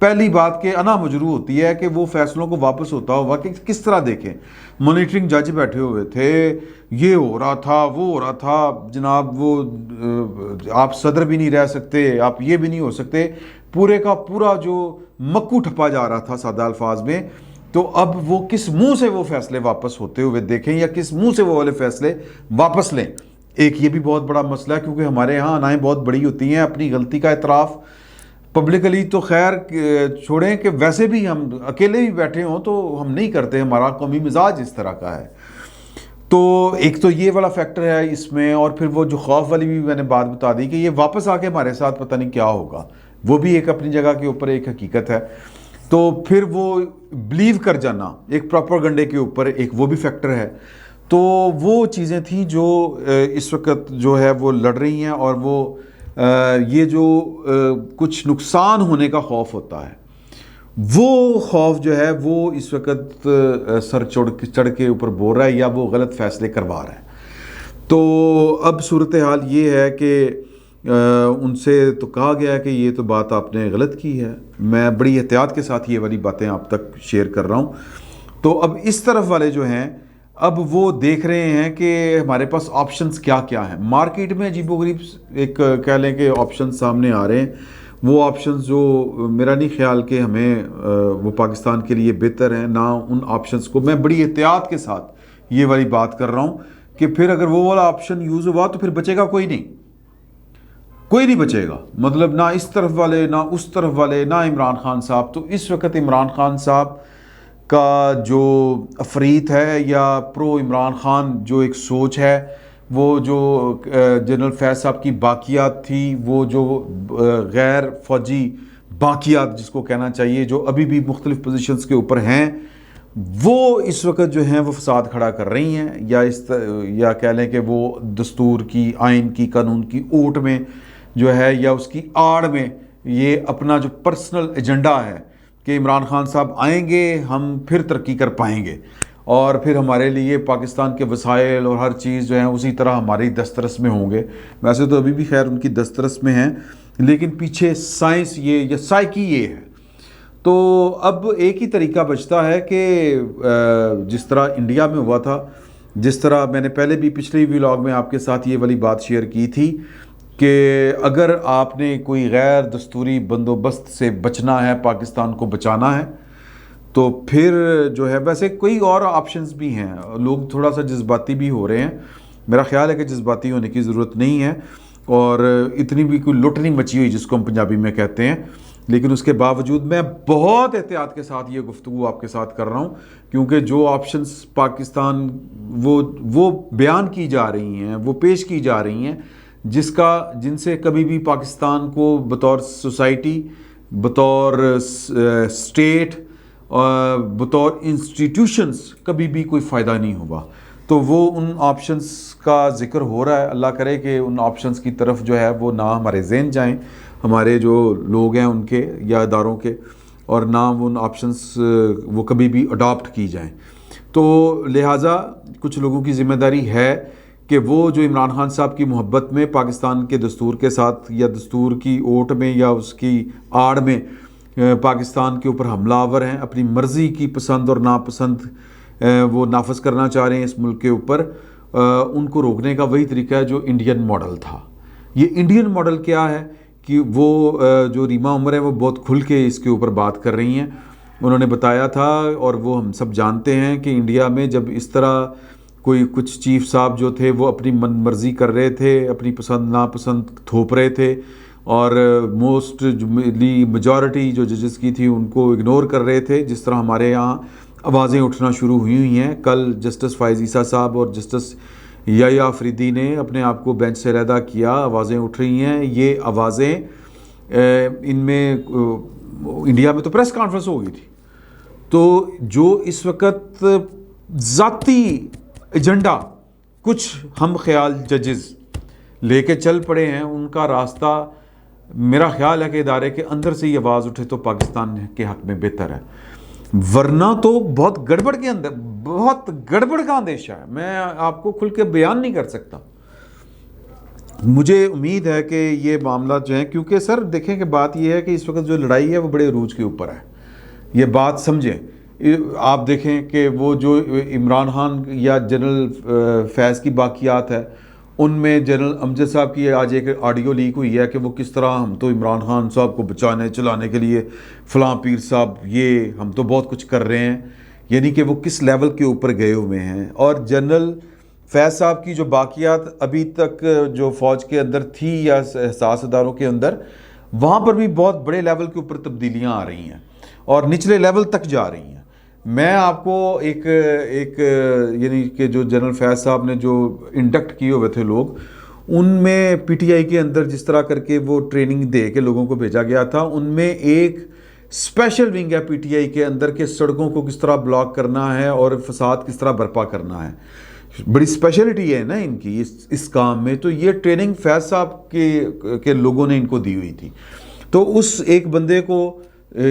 پہلی بات کہ انا مجرو ہوتی ہے کہ وہ فیصلوں کو واپس ہوتا ہوا کہ کس طرح دیکھیں. مانیٹرنگ جج بیٹھے ہوئے تھے, یہ ہو رہا تھا, وہ ہو رہا تھا, جناب وہ آپ صدر بھی نہیں رہ سکتے, آپ یہ بھی نہیں ہو سکتے, پورے کا پورا جو مکو ٹھپا جا رہا تھا سادہ الفاظ میں. تو اب وہ کس منہ سے وہ فیصلے واپس ہوتے ہوئے دیکھیں یا کس منہ سے وہ والے فیصلے واپس لیں. ایک یہ بھی بہت بڑا مسئلہ ہے کیونکہ ہمارے ہاں انائیں بہت بڑی ہوتی ہیں. اپنی غلطی کا اعتراف پبلکلی تو خیر چھوڑیں کہ ویسے بھی ہم اکیلے بھی بیٹھے ہوں تو ہم نہیں کرتے, ہمارا قومی مزاج اس طرح کا ہے. تو ایک تو یہ والا فیکٹر ہے اس میں, اور پھر وہ جو خوف والی بھی میں نے بات بتا دی کہ یہ واپس آ کے ہمارے ساتھ پتہ نہیں کیا ہوگا, وہ بھی ایک اپنی جگہ کے اوپر ایک حقیقت ہے. تو پھر وہ بلیو کر جانا ایک پروپیگنڈے کے اوپر ایک وہ بھی فیکٹر ہے. تو وہ چیزیں تھیں جو اس وقت جو ہے وہ لڑ رہی ہیں, اور وہ یہ جو کچھ نقصان ہونے کا خوف ہوتا ہے, وہ خوف جو ہے وہ اس وقت سر چڑھ کے اوپر بول رہا ہے یا وہ غلط فیصلے کروا رہا ہے. تو اب صورتحال یہ ہے کہ ان سے تو کہا گیا ہے کہ یہ تو بات آپ نے غلط کی ہے. میں بڑی احتیاط کے ساتھ یہ والی باتیں آپ تک شیئر کر رہا ہوں. تو اب اس طرف والے جو ہیں اب وہ دیکھ رہے ہیں کہ ہمارے پاس آپشنز کیا کیا ہیں. مارکیٹ میں عجیب و غریب ایک کہہ لیں کہ آپشنز سامنے آ رہے ہیں. وہ آپشنز جو میرا نہیں خیال کہ ہمیں وہ پاکستان کے لیے بہتر ہیں, نہ ان آپشنز کو میں بڑی احتیاط کے ساتھ یہ والی بات کر رہا ہوں کہ پھر اگر وہ والا آپشن یوز ہوا تو پھر بچے گا کوئی نہیں بچے گا. مطلب نہ اس طرف والے نہ اس طرف والے نہ عمران خان صاحب. تو اس وقت عمران خان صاحب کا جو افریت ہے یا پرو عمران خان جو ایک سوچ ہے, وہ جو جنرل فیض صاحب کی باقیات تھی, وہ جو غیر فوجی باقیات جس کو کہنا چاہیے جو ابھی بھی مختلف پوزیشنز کے اوپر ہیں, وہ اس وقت جو ہیں وہ فساد کھڑا کر رہی ہیں. یا کہہ لیں کہ وہ دستور کی, آئین کی, قانون کی اوٹ میں جو ہے یا اس کی آڑ میں یہ اپنا جو پرسنل ایجنڈا ہے کہ عمران خان صاحب آئیں گے ہم پھر ترقی کر پائیں گے, اور پھر ہمارے لیے پاکستان کے وسائل اور ہر چیز جو ہیں اسی طرح ہماری دسترس میں ہوں گے. ویسے تو ابھی بھی خیر ان کی دسترس میں ہیں, لیکن پیچھے سائنس یہ یا سائیکی یہ ہے. تو اب ایک ہی طریقہ بچتا ہے کہ جس طرح انڈیا میں ہوا تھا, جس طرح میں نے پہلے بھی پچھلے ولاگ میں آپ کے ساتھ یہ والی بات شیئر کی تھی کہ اگر آپ نے کوئی غیر دستوری بندوبست سے بچنا ہے, پاکستان کو بچانا ہے, تو پھر جو ہے ویسے کوئی اور آپشنز بھی ہیں. لوگ تھوڑا سا جذباتی بھی ہو رہے ہیں. میرا خیال ہے کہ جذباتی ہونے کی ضرورت نہیں ہے, اور اتنی بھی کوئی لٹ نہیں مچی ہوئی جس کو ہم پنجابی میں کہتے ہیں. لیکن اس کے باوجود میں بہت احتیاط کے ساتھ یہ گفتگو آپ کے ساتھ کر رہا ہوں, کیونکہ جو آپشنز پاکستان وہ بیان کی جا رہی ہیں, وہ پیش کی جا رہی ہیں, جن سے کبھی بھی پاکستان کو بطور سوسائٹی, بطور اسٹیٹ, بطور انسٹیٹیوشنز کبھی بھی کوئی فائدہ نہیں ہوا. تو وہ ان آپشنز کا ذکر ہو رہا ہے. اللہ کرے کہ ان آپشنز کی طرف جو ہے وہ نہ ہمارے ذہن جائیں, ہمارے جو لوگ ہیں ان کے یا اداروں کے, اور نہ ان آپشنز وہ کبھی بھی اڈاپٹ کی جائیں. تو لہٰذا کچھ لوگوں کی ذمہ داری ہے کہ وہ جو عمران خان صاحب کی محبت میں پاکستان کے دستور کے ساتھ یا دستور کی اوٹ میں یا اس کی آڑ میں پاکستان کے اوپر حملہ آور ہیں, اپنی مرضی کی پسند اور ناپسند وہ نافذ کرنا چاہ رہے ہیں اس ملک کے اوپر, ان کو روکنے کا وہی طریقہ ہے جو انڈین ماڈل تھا. یہ انڈین ماڈل کیا ہے کہ وہ جو ریما عمر ہے وہ بہت کھل کے اس کے اوپر بات کر رہی ہیں. انہوں نے بتایا تھا, اور وہ ہم سب جانتے ہیں کہ انڈیا میں جب اس طرح کچھ چیف صاحب جو تھے وہ اپنی من مرضی کر رہے تھے, اپنی پسند ناپسند تھوپ رہے تھے, اور موسٹلی میجورٹی جو ججز کی تھی ان کو اگنور کر رہے تھے, جس طرح ہمارے یہاں آوازیں اٹھنا شروع ہوئی ہیں. کل جسٹس فائز عیسیٰ صاحب اور جسٹس یحییٰ آفریدی نے اپنے آپ کو بینچ سے علیحدہ کیا, آوازیں اٹھ رہی ہیں. یہ آوازیں ان میں انڈیا میں تو پریس کانفرنس ہو گئی تھی. تو جو اس وقت ذاتی ایجنڈا کچھ ہم خیال ججز لے کے چل پڑے ہیں, ان کا راستہ میرا خیال ہے کہ ادارے کے اندر سے یہ آواز اٹھے تو پاکستان کے حق میں بہتر ہے, ورنہ تو بہت گڑبڑ کے اندر بہت گڑبڑ کا اندیشہ ہے. میں آپ کو کھل کے بیان نہیں کر سکتا. مجھے امید ہے کہ یہ معاملات جو ہیں، کیونکہ سر دیکھیں کہ بات یہ ہے کہ اس وقت جو لڑائی ہے وہ بڑے عروج کے اوپر ہے، یہ بات سمجھیں. آپ دیکھیں کہ وہ جو عمران خان یا جنرل فیض کی باقیات ہے، ان میں جنرل امجد صاحب کی آج ایک آڈیو لیک ہوئی ہے کہ وہ کس طرح ہم تو عمران خان صاحب کو بچانے چلانے کے لیے فلاں پیر صاحب یہ ہم تو بہت کچھ کر رہے ہیں، یعنی کہ وہ کس لیول کے اوپر گئے ہوئے ہیں. اور جنرل فیض صاحب کی جو باقیات ابھی تک جو فوج کے اندر تھی یا حساس اداروں کے اندر، وہاں پر بھی بہت بڑے لیول کے اوپر تبدیلیاں آ رہی ہیں اور نچلے لیول تک جا رہی ہیں. میں آپ کو ایک یعنی کہ جو جنرل فیض صاحب نے جو انڈکٹ کیے ہوئے تھے لوگ، ان میں پی ٹی آئی کے اندر جس طرح کر کے وہ ٹریننگ دے کے لوگوں کو بھیجا گیا تھا، ان میں ایک اسپیشل ونگ ہے پی ٹی آئی کے اندر کہ سڑکوں کو کس طرح بلاک کرنا ہے اور فساد کس طرح برپا کرنا ہے. بڑی اسپیشلٹی ہے نا ان کی اس کام میں. تو یہ ٹریننگ فیض صاحب کے لوگوں نے ان کو دی ہوئی تھی. تو اس ایک بندے کو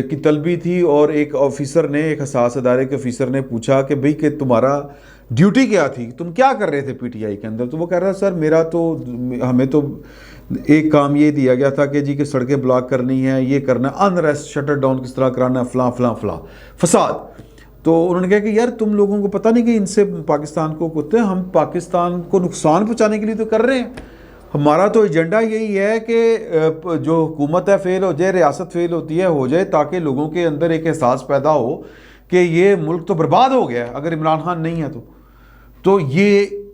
کی طلبی تھی اور ایک آفیسر نے، ایک حساس ادارے کے آفیسر نے پوچھا کہ بھئی کہ تمہارا ڈیوٹی کیا تھی، تم کیا کر رہے تھے پی ٹی آئی کے اندر؟ تو وہ کہہ رہا سر میرا تو ہمیں تو ایک کام یہ دیا گیا تھا کہ جی کہ سڑکیں بلاک کرنی ہے، یہ کرنا ہے، انریسٹ شٹر ڈاؤن کس طرح کرانا ہے، فلاں فلاں فلاں فساد. تو انہوں نے کہا کہ یار تم لوگوں کو پتہ نہیں کہ ان سے پاکستان کو کتے، ہم پاکستان کو نقصان پہنچانے کے لیے تو کر رہے ہیں. ہمارا تو ایجنڈا یہی ہے کہ جو حکومت ہے فیل ہو جائے، ریاست فیل ہوتی ہے ہو جائے، تاکہ لوگوں کے اندر ایک احساس پیدا ہو کہ یہ ملک تو برباد ہو گیا اگر عمران خان نہیں ہے. تو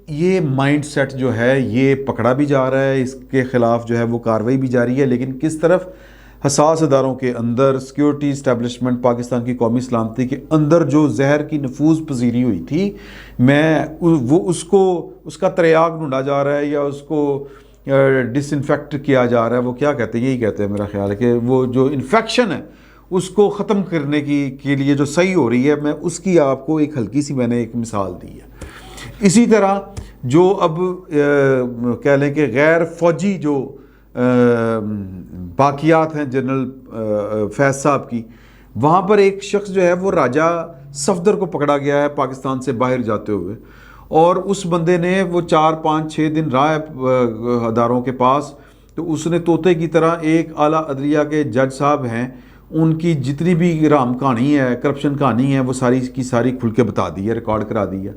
یہ مائنڈ سیٹ جو ہے یہ پکڑا بھی جا رہا ہے، اس کے خلاف جو ہے وہ کارروائی بھی جاری ہے. لیکن کس طرف حساس اداروں کے اندر سیکیورٹی اسٹیبلشمنٹ پاکستان کی قومی سلامتی کے اندر جو زہر کی نفوذ پذیری ہوئی تھی، وہ اس کا تریاق ڈھونڈا جا رہا ہے یا اس کو ڈس انفیکٹ کیا جا رہا ہے. وہ کیا کہتے ہیں، یہی کہتے ہیں میرا خیال ہے کہ وہ جو انفیکشن ہے اس کو ختم کرنے کے لیے جو صحیح ہو رہی ہے. میں اس کی آپ کو ایک ہلکی سی میں نے ایک مثال دی ہے. اسی طرح جو اب کہہ لیں کہ غیر فوجی جو باقیات ہیں جنرل فیض صاحب کی، وہاں پر ایک شخص جو ہے وہ راجہ صفدر کو پکڑا گیا ہے پاکستان سے باہر جاتے ہوئے، اور اس بندے نے وہ 4-5-6 دن رہا اداروں کے پاس. تو اس نے طوطے کی طرح ایک اعلیٰ عدلیہ کے جج صاحب ہیں، ان کی جتنی بھی رام کہانی ہے، کرپشن کہانی ہے، وہ ساری کی ساری کھل کے بتا دی ہے، ریکارڈ کرا دی ہے.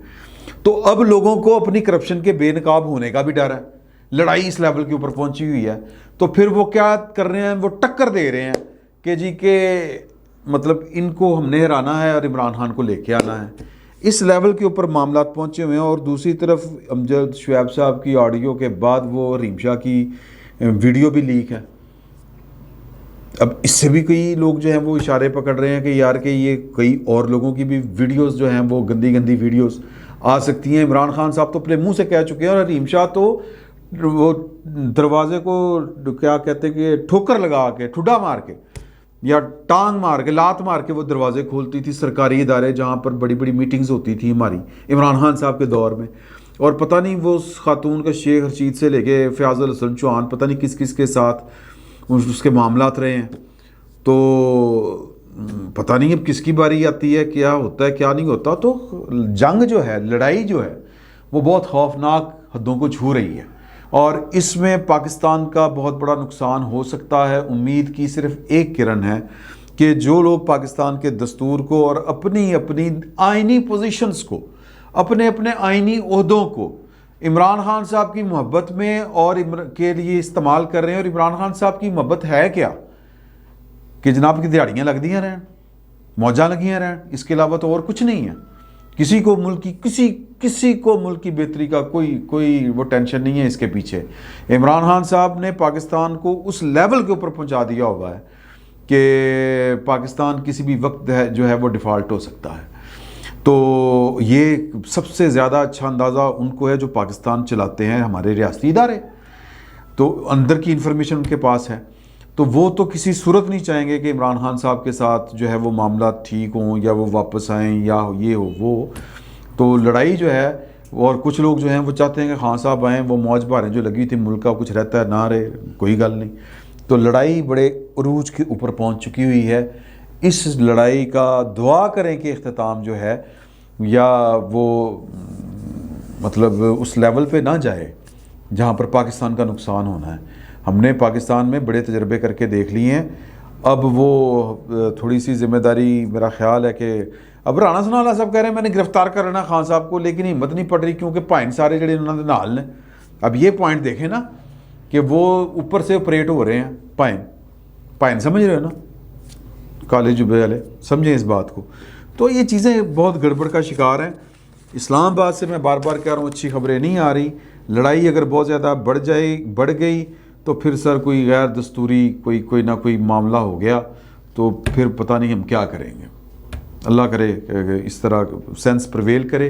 تو اب لوگوں کو اپنی کرپشن کے بے نقاب ہونے کا بھی ڈر ہے. لڑائی اس لیول کے اوپر پہنچی ہوئی ہے. تو پھر وہ کیا کر رہے ہیں، وہ ٹکر دے رہے ہیں کہ جی کہ مطلب ان کو ہم نے ہرانا ہے اور عمران خان کو لے کے آنا ہے. اس لیول کے اوپر معاملات پہنچے ہوئے ہیں. اور دوسری طرف امجد شعیب صاحب کی آڈیو کے بعد وہ رحیم شاہ کی ویڈیو بھی لیک ہے. اب اس سے بھی کئی لوگ جو ہیں وہ اشارے پکڑ رہے ہیں کہ یار کہ یہ کئی اور لوگوں کی بھی ویڈیوز جو ہیں وہ گندی گندی ویڈیوز آ سکتی ہیں. عمران خان صاحب تو اپنے منہ سے کہہ چکے ہیں، اور رحیم شاہ تو وہ دروازے کو کیا کہتے ہیں کہ ٹھوکر لگا کے، ٹھڈا مار کے یا ٹانگ مار کے، لات مار کے وہ دروازے کھولتی تھی سرکاری ادارے جہاں پر بڑی بڑی میٹنگز ہوتی تھی ہماری عمران خان صاحب کے دور میں. اور پتہ نہیں وہ اس خاتون کا شیخ رشید سے لے کے فیاض الحسن چوہان پتہ نہیں کس کس کے ساتھ اس کے معاملات رہے ہیں. تو پتہ نہیں اب کس کی باری آتی ہے، کیا ہوتا ہے کیا نہیں ہوتا. تو جنگ جو ہے، لڑائی جو ہے، وہ بہت خوفناک حدوں کو چھو رہی ہے، اور اس میں پاکستان کا بہت بڑا نقصان ہو سکتا ہے. امید کی صرف ایک کرن ہے کہ جو لوگ پاکستان کے دستور کو اور اپنی اپنی آئینی پوزیشنز کو، اپنے اپنے آئینی عہدوں کو عمران خان صاحب کی محبت میں اور کے لیے استعمال کر رہے ہیں. اور عمران خان صاحب کی محبت ہے کیا کہ جناب کی دیہڑیاں لگ دیاں رہن، موجاں لگیاں رہن، اس کے علاوہ تو اور کچھ نہیں ہے. کسی کو ملک کی کسی کو ملک کی بہتری کا کوئی وہ ٹینشن نہیں ہے اس کے پیچھے. عمران خان صاحب نے پاکستان کو اس لیول کے اوپر پہنچا دیا ہوا ہے کہ پاکستان کسی بھی وقت جو ہے وہ ڈیفالٹ ہو سکتا ہے. تو یہ سب سے زیادہ اچھا اندازہ ان کو ہے جو پاکستان چلاتے ہیں، ہمارے ریاستی ادارے. تو اندر کی انفارمیشن ان کے پاس ہے. تو وہ تو کسی صورت نہیں چاہیں گے کہ عمران خان صاحب کے ساتھ جو ہے وہ معاملات ٹھیک ہوں یا وہ واپس آئیں یا یہ ہو وہ. تو لڑائی جو ہے، اور کچھ لوگ جو ہیں وہ چاہتے ہیں کہ خان صاحب آئیں، وہ موج بھاریں جو لگی تھی، ملک کا کچھ رہتا ہے نہ رہے، کوئی گل نہیں. تو لڑائی بڑے عروج کے اوپر پہنچ چکی ہوئی ہے. اس لڑائی کا دعا کریں کہ اختتام جو ہے یا وہ مطلب اس لیول پہ نہ جائے جہاں پر پاکستان کا نقصان ہونا ہے. ہم نے پاکستان میں بڑے تجربے کر کے دیکھ لیے ہیں. اب وہ تھوڑی سی ذمہ داری میرا خیال ہے کہ اب رانا سنالا صاحب کہہ رہے ہیں میں نے گرفتار کرنا خان صاحب کو, لیکن ہمت نہیں پڑ رہی کیونکہ پائن سارے جڑے انہوں نے نال نے. اب یہ پوائنٹ دیکھیں نا کہ وہ اوپر سے آپریٹ ہو رہے ہیں. پائن سمجھ رہے ہو نا, کالج والے سمجھیں اس بات کو. تو یہ چیزیں بہت گڑبڑ کا شکار ہیں. اسلام آباد سے میں بار بار کہہ رہا ہوں اچھی خبریں نہیں آ رہی. لڑائی اگر بہت زیادہ بڑھ گئی تو پھر سر کوئی غیر دستوری کوئی نہ کوئی معاملہ ہو گیا تو پھر پتہ نہیں ہم کیا کریں گے. اللہ کرے کہ اس طرح سینس پرویل کرے,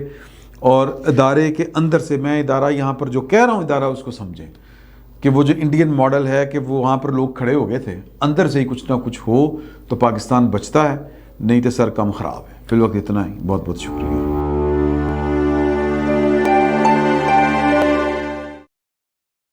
اور ادارے کے اندر سے, میں ادارہ یہاں پر جو کہہ رہا ہوں ادارہ اس کو سمجھیں کہ وہ جو انڈین ماڈل ہے کہ وہ وہاں پر لوگ کھڑے ہو گئے تھے, اندر سے ہی کچھ نہ کچھ ہو تو پاکستان بچتا ہے, نہیں تو سر کم خراب ہے. فی الوقت اتنا ہی. بہت بہت شکریہ.